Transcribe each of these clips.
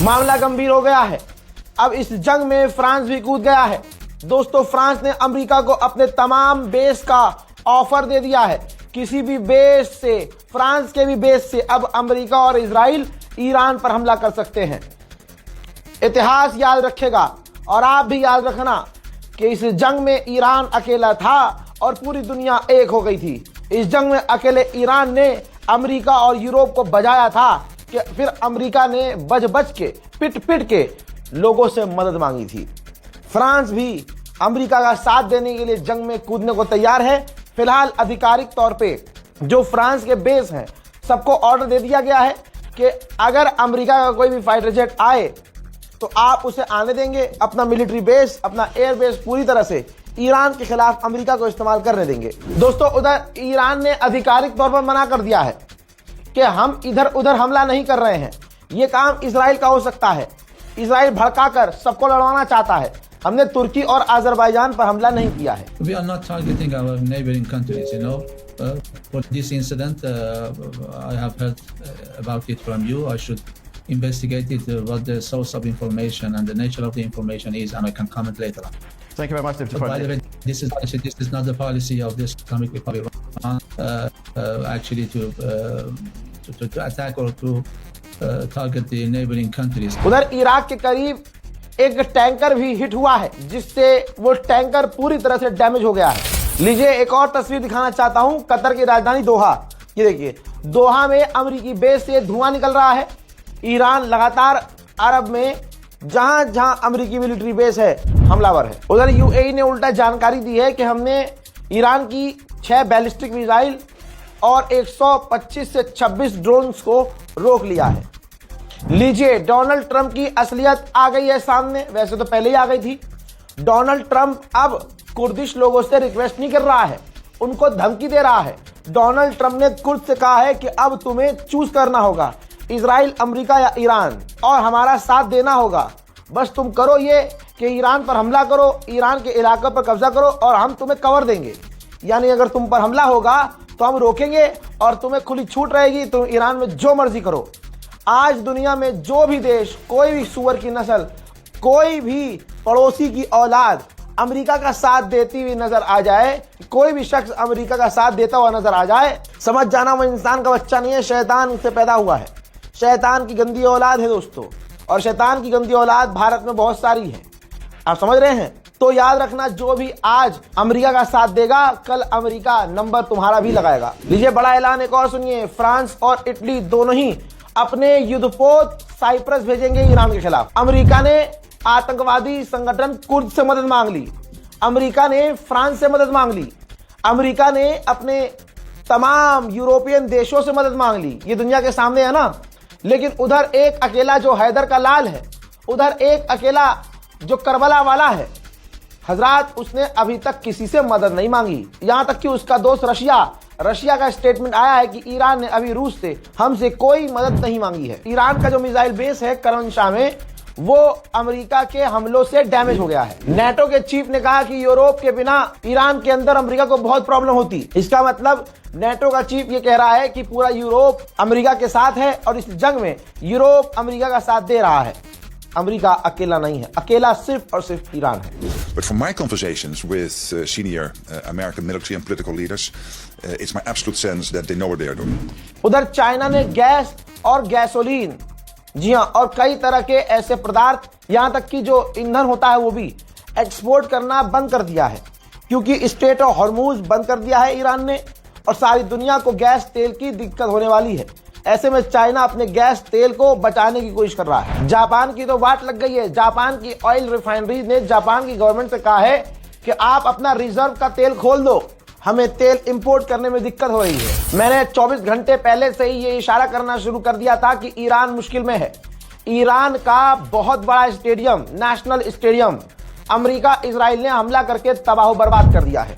मामला गंभीर हो गया है। अब इस जंग में फ्रांस भी कूद गया है। दोस्तों, फ्रांस ने अमेरिका को अपने तमाम बेस का ऑफर दे दिया है। किसी भी बेस से, फ्रांस के भी बेस से अब अमेरिका और इजराइल ईरान पर हमला कर सकते हैं। इतिहास याद रखेगा और आप भी याद रखना कि इस जंग में ईरान अकेला था और पूरी दुनिया एक हो गई थी। इस जंग में अकेले ईरान ने अमेरिका और यूरोप को बजाया था कि फिर अमेरिका ने बच बच के, पिट पिट के लोगों से मदद मांगी थी। फ्रांस भी अमेरिका का साथ देने के लिए जंग में कूदने को तैयार है। फिलहाल आधिकारिक तौर पे जो फ्रांस के बेस हैं, सबको ऑर्डर दे दिया गया है कि अगर अमेरिका का कोई भी फाइटर जेट आए तो आप उसे आने देंगे। अपना मिलिट्री बेस, अपना एयर बेस पूरी तरह से ईरान के खिलाफ अमेरिका को इस्तेमाल करने देंगे। दोस्तों, उधर ईरान ने आधिकारिक तौर पर मना कर दिया है कि हम इधर उधर हमला नहीं कर रहे हैं। ये काम इजराइल का हो सकता है। इजराइल भड़काकर सबको लड़वाना चाहता है। हमने तुर्की और अजरबैजान पर हमला नहीं किया है। We are not targeting our neighboring countries, you know. For this incident, I have heard about it from you. I should investigate it, what the source of information and the nature of the information is, and I can comment later on. Thank you very much, Deputy By the way, this is not the policy of this Islamic Republic of Iran, actually to attack or to target the neighboring countries. उधर Iraq के करीब एक tanker भी hit हुआ है, जिससे वो tanker पूरी तरह से डैमेज हो गया है। लीजिए एक और तस्वीर दिखाना चाहता हूं। कतर की राजधानी दोहा, ये देखिए, दोहा में अमेरिकी बेस से धुआं निकल रहा है। ईरान लगातार अरब में जहां जहां अमेरिकी मिलिट्री बेस है हमलावर है। उधर यूएई ने उल्टा जानकारी दी है कि हमने ईरान की 6 बैलिस्टिक मिसाइल और 125 से 26 ड्रोन्स को रोक लिया है। लीजिए, डोनाल्ड ट्रंप की असलियत आ गई है सामने। वैसे तो पहले ही आ गई थी। डोनाल्ड ट्रंप अब कुर्दिश लोगों से रिक्वेस्ट नहीं कर रहा है, उनको धमकी दे रहा है। डोनाल्ड ट्रंप ने कुर्द से कहा है कि अब तुम्हें चूज करना होगा, इजराइल, अमेरिका या ईरान, और हमारा साथ देना होगा। बस तुम करो ये कि ईरान पर हमला करो, ईरान के इलाके पर कब्जा करो और हम तुम्हें कवर देंगे। यानी अगर तुम पर हमला होगा तो हम रोकेंगे और तुम्हें खुली छूट रहेगी, तुम ईरान में जो मर्जी करो। आज दुनिया में जो भी देश, कोई भी सूअर की नस्ल, कोई भी पड़ोसी की औलाद अमेरिका का साथ देती हुई नजर आ जाए, कोई भी शख्स अमेरिका का साथ देता हुआ नजर आ जाए, समझ जाना वो इंसान का बच्चा नहीं है, शैतान से पैदा हुआ है। शैतान की गंदी औलाद है दोस्तों, और शैतान की गंदी औलाद भारत में बहुत सारी है। आप समझ रहे हैं? तो याद रखना, जो भी आज अमेरिका का साथ देगा, कल अमेरिका नंबर तुम्हारा भी लगाएगा। लीजिए बड़ा ऐलान एक और सुनिए। फ्रांस और इटली दोनों ही अपने युद्धपोत साइप्रस भेजेंगे ईरान के खिलाफ। अमेरिका ने आतंकवादी संगठन कुर्द से मदद मांग ली। अमेरिका ने फ्रांस से मदद मांग ली। अमेरिका ने अपने तमाम यूरोपियन देशों से मदद मांग ली। ये दुनिया के सामने है ना। लेकिन उधर एक अकेला जो हैदर का लाल है, उधर एक अकेला जो करबला वाला है, हजरात, उसने अभी तक किसी से मदद नहीं मांगी। यहां तक कि उसका दोस्त रशिया का स्टेटमेंट आया है कि ईरान ने अभी रूस से, हमसे कोई मदद नहीं मांगी है। ईरान का जो मिसाइल बेस है करमनशाह में, वो अमेरिका के हमलों से डैमेज हो गया है। नेटो के चीफ ने कहा कि यूरोप के बिना ईरान के अंदर अमेरिका को बहुत प्रॉब्लम होती। इसका मतलब नेटो का चीफ ये कह रहा है कि पूरा यूरोप अमेरिका के साथ है और इस जंग में यूरोप अमेरिका का साथ दे रहा है। अमेरिका अकेला नहीं है, अकेला सिर्फ और सिर्फ ईरान है। But from my conversations with senior American military and political leaders, it's my absolute sense that they know what they are doing. उधर चाइना ने गैस और गैसोलीन, जी हाँ, और कई तरह के ऐसे पदार्थ, यहाँ तक कि जो ईंधन होता है वो भी एक्सपोर्ट करना बंद कर दिया है, क्योंकि स्ट्रेट ऑफ हॉर्मुज बंद कर दिया है ईरान ने और सारी दुनिया को गैस तेल की दिक्कत होने वाली है। ऐसे में चाइना अपने गैस तेल को बचाने की कोशिश कर रहा है। जापान की तो वाट लग गई है। जापान की ऑयल रिफाइनरी ने जापान की गवर्नमेंट से कहा है कि आप अपना रिजर्व का तेल खोल दो, हमें तेल इंपोर्ट करने में दिक्कत हो रही है। मैंने 24 घंटे पहले से ही ये इशारा करना शुरू कर दिया था कि ईरान मुश्किल में है। ईरान का बहुत बड़ा stadium, national stadium, America Israel ने हमला करके तबाह बर्बाद कर दिया है।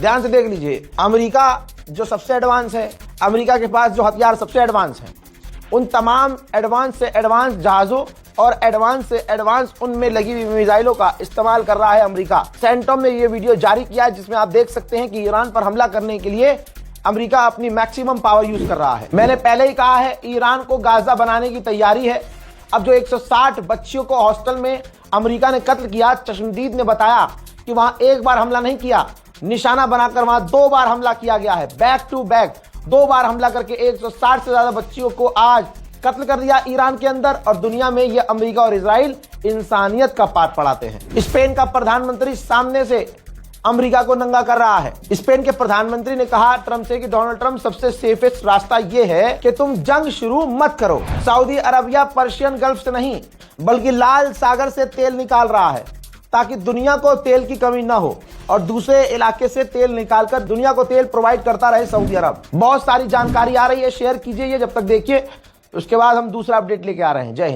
ध्यान से देख लीजिए, अमेरिका जो सबसे एडवांस है, अमेरिका के पास जो हथियार सबसे एडवांस है, उन तमाम एडवांस से एडवांस जहाजों और एडवांस से एडवांस उनमें लगी हुई मिसाइलों का इस्तेमाल कर रहा है अमेरिका। सेंटोम ने यह वीडियो जारी किया है जिसमें आप देख सकते हैं कि ईरान पर हमला करने के लिए अमेरिका अपनी मैक्सिमम पावर यूज कर रहा है। मैंने पहले ही कहा है, ईरान को गाजा बनाने की तैयारी है। अब जो 160 बच्चियों को हॉस्टल में अमेरिका ने कत्ल किया, चश्मदीद ने बताया कि वहां एक बार हमला नहीं किया, निशाना बनाकर वहां 2 बार हमला किया गया है। बैक टू बैक 2 बार हमला करके 160 से ज्यादा बच्चियों को आज कत्ल कर दिया ईरान के अंदर। और दुनिया में ये अमेरिका और इजराइल इंसानियत का पाठ पढ़ाते हैं। स्पेन का प्रधानमंत्री सामने से अमेरिका को नंगा कर रहा है। स्पेन के प्रधानमंत्री ने कहा ट्रंप से कि डोनाल्ड ट्रंप सबसे सेफेस्ट रास्ता यह है कि तुम जंग शुरू मत करो। सऊदी अरबिया पर्शियन गल्फ से नहीं बल्कि लाल सागर से तेल निकाल रहा है ताकि दुनिया को तेल की कमी ना हो और दूसरे इलाके से तेल निकालकर दुनिया को तेल प्रोवाइड करता रहे सऊदी अरब। बहुत सारी जानकारी आ रही है, शेयर कीजिए ये जब तक देखिए, उसके बाद हम दूसरा अपडेट लेके आ रहे हैं। जय हिंद।